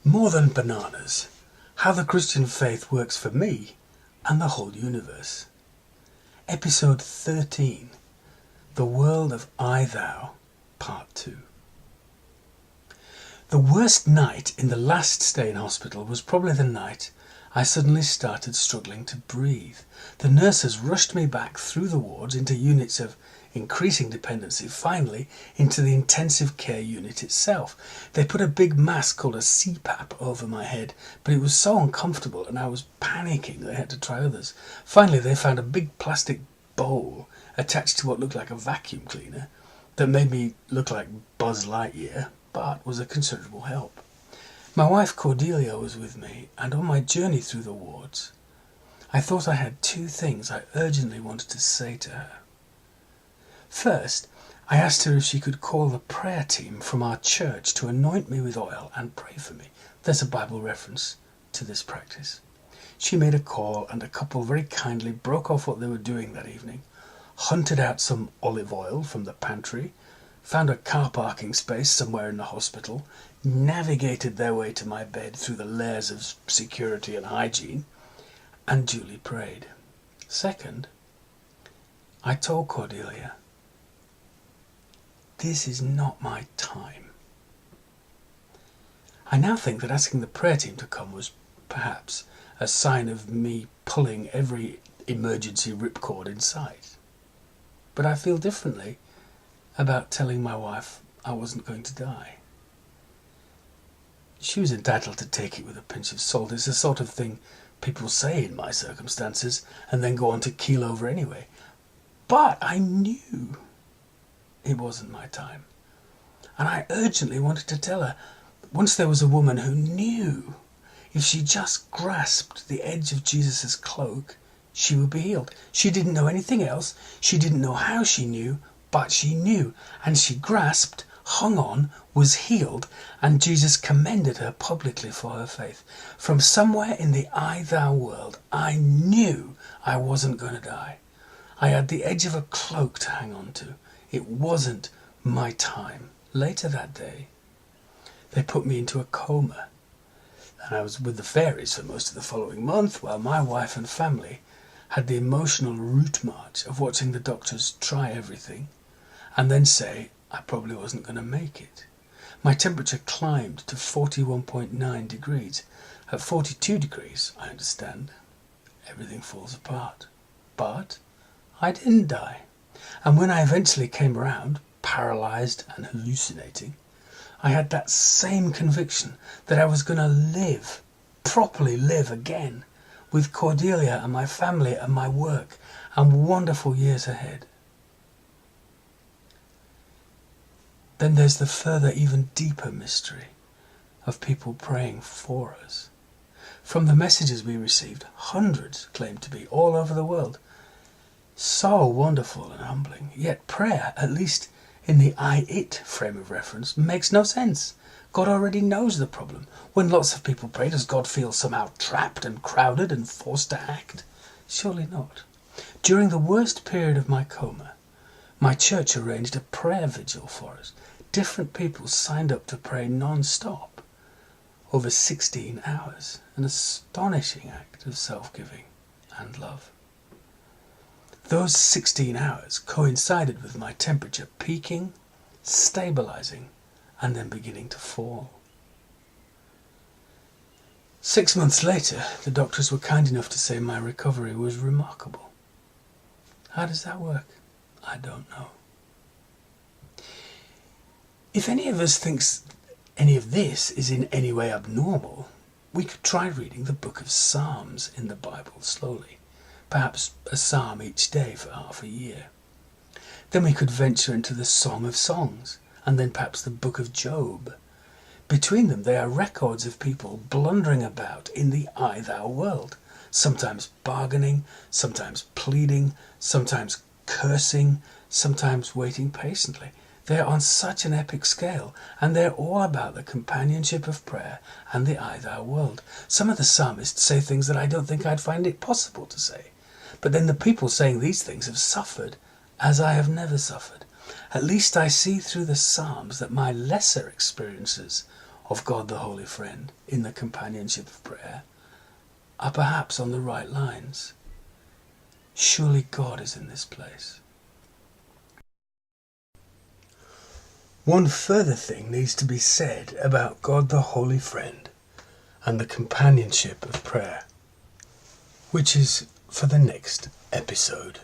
More than bananas, how the Christian faith works for me and the whole universe. Episode 13, The World of I-Thou, Part 2. The worst night in the last stay in hospital was probably the night I suddenly started struggling to breathe. The nurses rushed me back through the wards into units of increasing dependency, finally into the intensive care unit itself. They put a big mask called a CPAP over my head, but it was so uncomfortable and I was panicking they had to try others. Finally they found a big plastic bowl attached to what looked like a vacuum cleaner that made me look like Buzz Lightyear, but was a considerable help. My wife Cordelia was with me, and on my journey through the wards, I thought I had two things I urgently wanted to say to her. First, I asked her if she could call the prayer team from our church to anoint me with oil and pray for me. There's a Bible reference to this practice. She made a call, and a couple very kindly broke off what they were doing that evening, hunted out some olive oil from the pantry, found a car parking space somewhere in the hospital, navigated their way to my bed through the layers of security and hygiene, and duly prayed. Second, I told Cordelia, this is not my time. I now think that asking the prayer team to come was perhaps a sign of me pulling every emergency ripcord in sight. But I feel differently about telling my wife I wasn't going to die. She was entitled to take it with a pinch of salt. It's the sort of thing people say in my circumstances and then go on to keel over anyway. But I knew it wasn't my time. And I urgently wanted to tell her. Once there was a woman who knew if she just grasped the edge of Jesus' cloak, she would be healed. She didn't know anything else. She didn't know how she knew, but she knew. And she grasped, hung on, was healed, and Jesus commended her publicly for her faith. From somewhere in the I-Thou world, I knew I wasn't going to die. I had the edge of a cloak to hang on to. It wasn't my time. Later that day, they put me into a coma, and I was with the fairies for most of the following month, while my wife and family had the emotional route march of watching the doctors try everything and then say I probably wasn't going to make it. My temperature climbed to 41.9 degrees. At 42 degrees, I understand, everything falls apart. But I didn't die. And when I eventually came around, paralysed and hallucinating, I had that same conviction that I was going to live, properly live again, with Cordelia and my family and my work and wonderful years ahead. Then there's the further, even deeper mystery of people praying for us. From the messages we received, hundreds claimed to be all over the world. So wonderful and humbling. Yet prayer, at least in the I-it frame of reference, makes no sense. God already knows the problem. When lots of people pray, does God feel somehow trapped and crowded and forced to act? Surely not. During the worst period of my coma, my church arranged a prayer vigil for us. Different people signed up to pray non-stop over 16 hours. An astonishing act of self-giving and love. Those 16 hours coincided with my temperature peaking, stabilising, and then beginning to fall. 6 months later, the doctors were kind enough to say my recovery was remarkable. How does that work? I don't know. If any of us thinks any of this is in any way abnormal, we could try reading the book of Psalms in the Bible slowly. Perhaps a psalm each day for half a year. Then we could venture into the Song of Songs, and then perhaps the book of Job. Between them they are records of people blundering about in the I-Thou world, sometimes bargaining, sometimes pleading, sometimes cursing, sometimes waiting patiently. They are on such an epic scale, and they're all about the companionship of prayer and the I-Thou world. Some of the psalmists say things that I don't think I'd find it possible to say. But then the people saying these things have suffered as I have never suffered. At least I see through the Psalms that my lesser experiences of God the Holy Friend in the companionship of prayer are perhaps on the right lines. Surely God is in this place. One further thing needs to be said about God the Holy Friend and the companionship of prayer, which is for the next episode.